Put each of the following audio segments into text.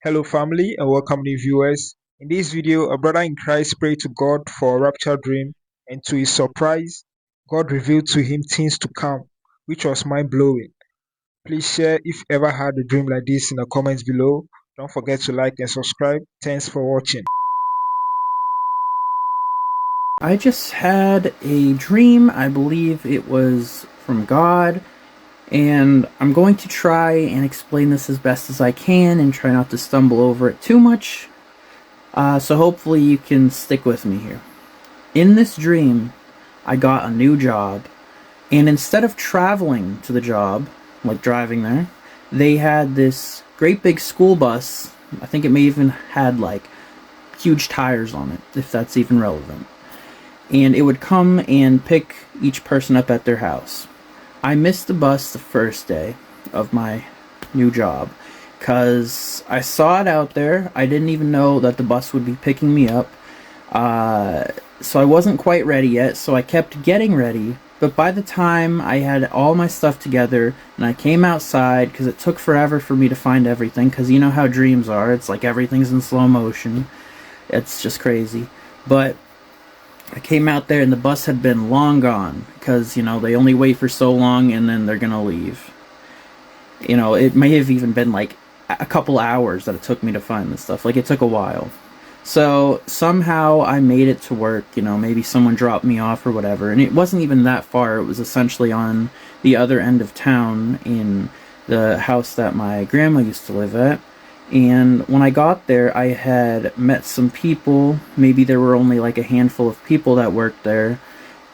Hello, family, and welcome new viewers. In this video, a brother in Christ prayed to God for a rapture dream, and to his surprise, God revealed to him things to come, which was mind blowing. Please share if you ever had a dream like this in the comments below. Don't forget to like and subscribe. Thanks for watching. I just had a dream. I believe it was from God, and I'm going to try and explain this as best as I can and try not to stumble over it too much. So hopefully you can stick with me here. In this dream, I got a new job, and instead of traveling to the job, like driving there, they had this great big school bus. I think it may even had like huge tires on it, if that's even relevant, and it would come and pick each person up at their house. I missed the bus the first day of my new job because I saw it out there. I didn't even know that the bus would be picking me up. So I wasn't quite ready yet, so I kept getting ready. But by the time I had all my stuff together and I came outside, because it took forever for me to find everything, because you know how dreams are. It's like everything's in slow motion. It's just crazy. But I came out there and the bus had been long gone because, they only wait for so long and then they're going to leave. It may have even been like a couple hours that it took me to find this stuff. Like, it took a while. So somehow I made it to work, maybe someone dropped me off or whatever. And it wasn't even that far. It was essentially on the other end of town in the house that my grandma used to live at. And when I got there, I had met some people. Maybe there were only like a handful of people that worked there.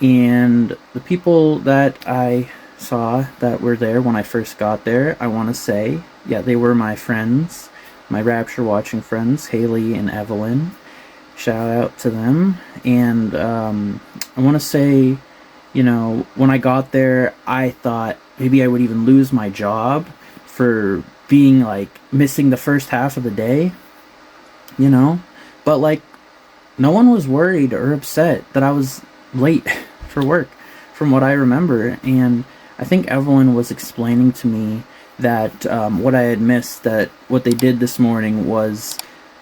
And the people that I saw that were there when I first got there, I want to say, yeah, they were my friends, my Rapture watching friends, Haley and Evelyn. Shout out to them. And I want to say, when I got there, I thought maybe I would even lose my job for being like missing the first half of the day, but like no one was worried or upset that I was late for work from what I remember. And I think Evelyn was explaining to me that what I had missed, that what they did this morning was,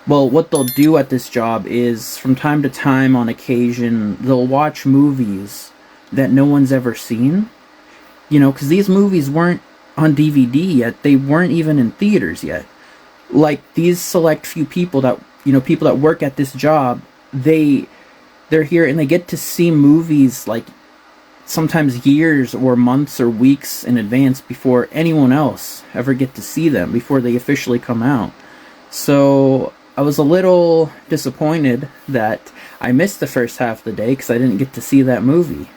well, what they'll do at this job is from time to time, on occasion, they'll watch movies that no one's ever seen, because these movies weren't on DVD yet. They weren't even in theaters yet. Like, these select few people that, people that work at this job, they're here and they get to see movies like sometimes years or months or weeks in advance before anyone else ever get to see them, before they officially come out. So I was a little disappointed that I missed the first half of the day because I didn't get to see that movie.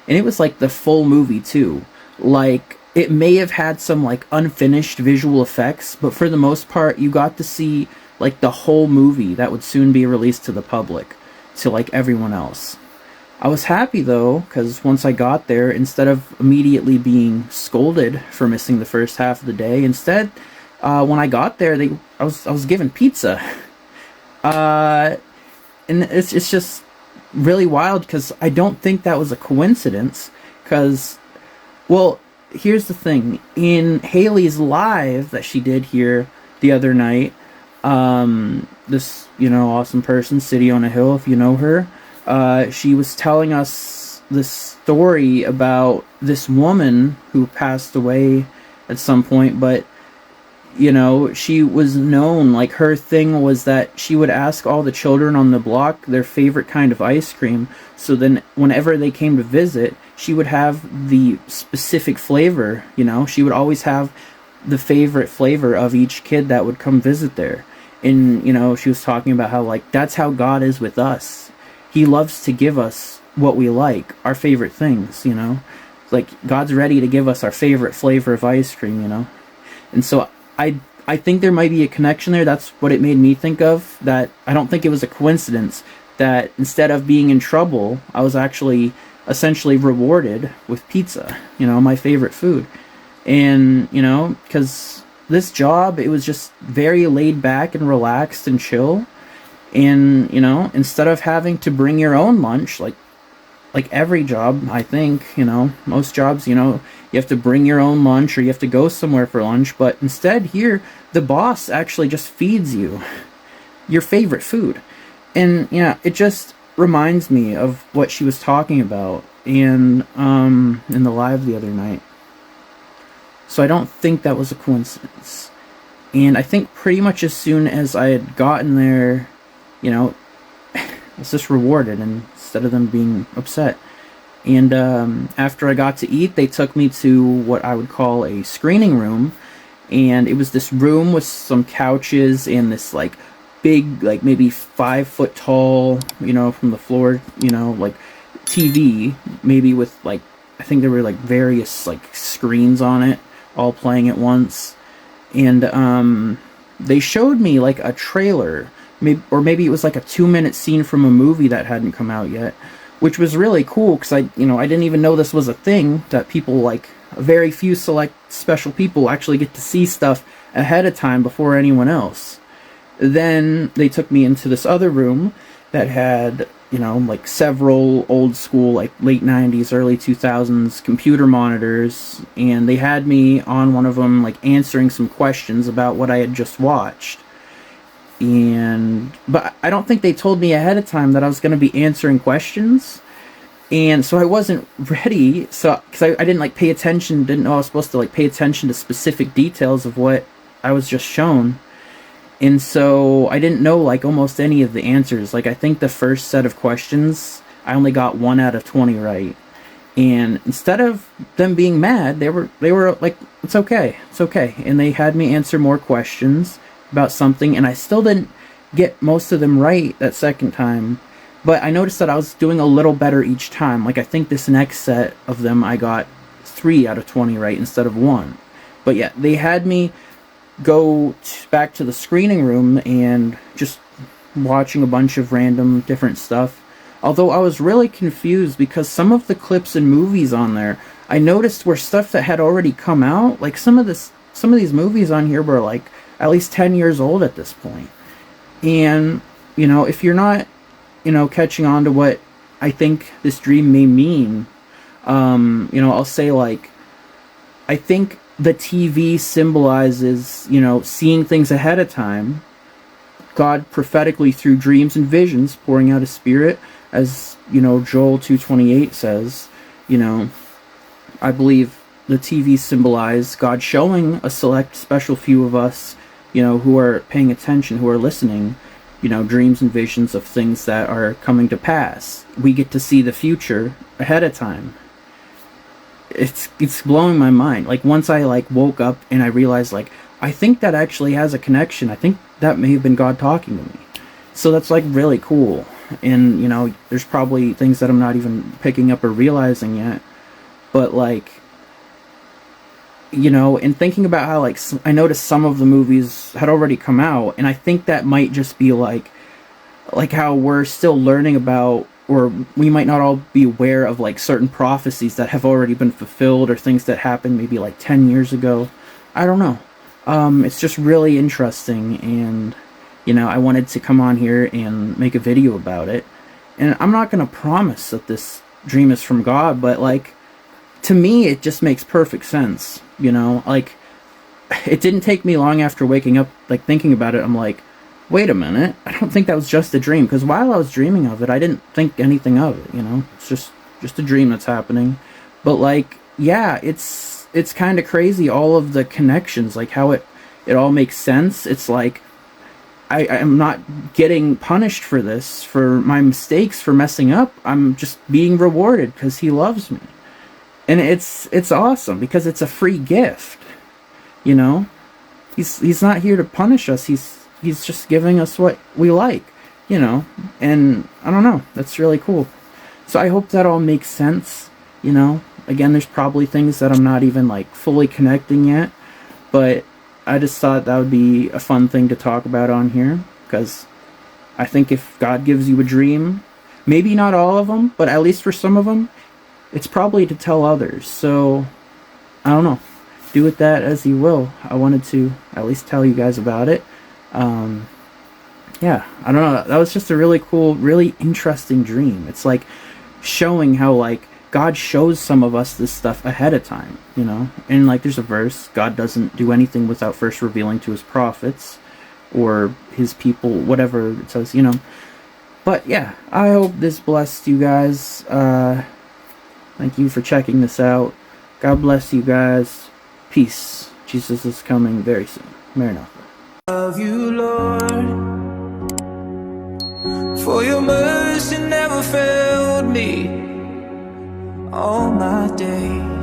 And it was like the full movie too. Like, it may have had some like unfinished visual effects, but for the most part, you got to see like the whole movie that would soon be released to the public, to like everyone else. I was happy though, because once I got there, instead of immediately being scolded for missing the first half of the day, instead, when I got there, I was given pizza, and it's just really wild because I don't think that was a coincidence. Because, well, here's the thing. In Haley's live that she did here the other night, this, awesome person, City on a Hill, if you know her, she was telling us this story about this woman who passed away at some point, but, she was known, like, her thing was that she would ask all the children on the block their favorite kind of ice cream, so then whenever they came to visit, she would have the specific flavor, she would always have the favorite flavor of each kid that would come visit there. And, she was talking about how, like, that's how God is with us. He loves to give us what we like, our favorite things, Like, God's ready to give us our favorite flavor of ice cream, And so I think there might be a connection there. That's what it made me think of, that I don't think it was a coincidence that instead of being in trouble, I was actually essentially rewarded with pizza, my favorite food. And, because this job, it was just very laid back and relaxed and chill. And, instead of having to bring your own lunch, like, like every job, I think, most jobs, you have to bring your own lunch or you have to go somewhere for lunch. But instead, here, the boss actually just feeds you your favorite food. And yeah, it just reminds me of what she was talking about in the live the other night. So I don't think that was a coincidence. And I think pretty much as soon as I had gotten there, you know, I was just rewarded and instead of them being upset. And after I got to eat, they took me to what I would call a screening room. And it was this room with some couches and this like big, like maybe 5 foot tall, from the floor, like TV, maybe with like, I think there were like various like screens on it, all playing at once. And they showed me like a trailer, maybe it was like a 2 minute scene from a movie that hadn't come out yet, which was really cool because I didn't even know this was a thing that people like. Very few select special people actually get to see stuff ahead of time before anyone else. Then they took me into this other room that had, like several old school, like late 90s, early 2000s computer monitors, and they had me on one of them, like answering some questions about what I had just watched. But I don't think they told me ahead of time that I was going to be answering questions. And so I wasn't ready, so because I didn't like pay attention, didn't know I was supposed to like pay attention to specific details of what I was just shown. And so I didn't know like almost any of the answers. Like I think the first set of questions I only got 1 out of 20 right. And instead of them being mad, they were like, it's okay, it's okay. And they had me answer more questions about something, and I still didn't get most of them right that second time. But I noticed that I was doing a little better each time. Like I think this next set of them I got 3 out of 20 right instead of 1. But yeah, they had me go back to the screening room and just watching a bunch of random different stuff. Although I was really confused because some of the clips and movies on there I noticed were stuff that had already come out. Like some of these movies on here were like at least 10 years old at this point. And if you're not catching on to what I think this dream may mean, I'll say like I think the TV symbolizes, seeing things ahead of time. God prophetically through dreams and visions pouring out his spirit, as Joel 2:28 says. I believe the TV symbolize God showing a select special few of us, who are paying attention, who are listening, dreams and visions of things that are coming to pass. We get to see the future ahead of time. It's blowing my mind. Like once I like woke up and I realized like I think that actually has a connection. I think that may have been God talking to me. So that's like really cool. And there's probably things that I'm not even picking up or realizing yet. But like and thinking about how like I noticed some of the movies had already come out, and I think that might just be like how we're still learning about, or we might not all be aware of like certain prophecies that have already been fulfilled or things that happened maybe like 10 years ago. I don't know. It's just really interesting, and I wanted to come on here and make a video about it. And I'm not going to promise that this dream is from God, but like to me it just makes perfect sense. Like it didn't take me long after waking up like thinking about it. I'm like, wait a minute, I don't think that was just a dream, because while I was dreaming of it I didn't think anything of it. It's just a dream that's happening. But like yeah, it's kind of crazy, all of the connections, like how it all makes sense. It's like I'm not getting punished for this, for my mistakes, for messing up. I'm just being rewarded because he loves me. And it's awesome because it's a free gift. He's not here to punish us. He's just giving us what we like, and I don't know, that's really cool. So I hope that all makes sense. Again, there's probably things that I'm not even like fully connecting yet, but I just thought that would be a fun thing to talk about on here, because I think if God gives you a dream, maybe not all of them, but at least for some of them, it's probably to tell others. So I don't know, do with that as you will. I wanted to at least tell you guys about it. Yeah, I don't know, that was just a really cool, really interesting dream. It's like showing how like God shows some of us this stuff ahead of time, you know? And like there's a verse, God doesn't do anything without first revealing to his prophets or his people, whatever it says, you know. But yeah, I hope this blessed you guys. Thank you for checking this out. God bless you guys. Peace. Jesus is coming very soon. Maranatha. Love you, Lord, for your mercy never failed me all my days.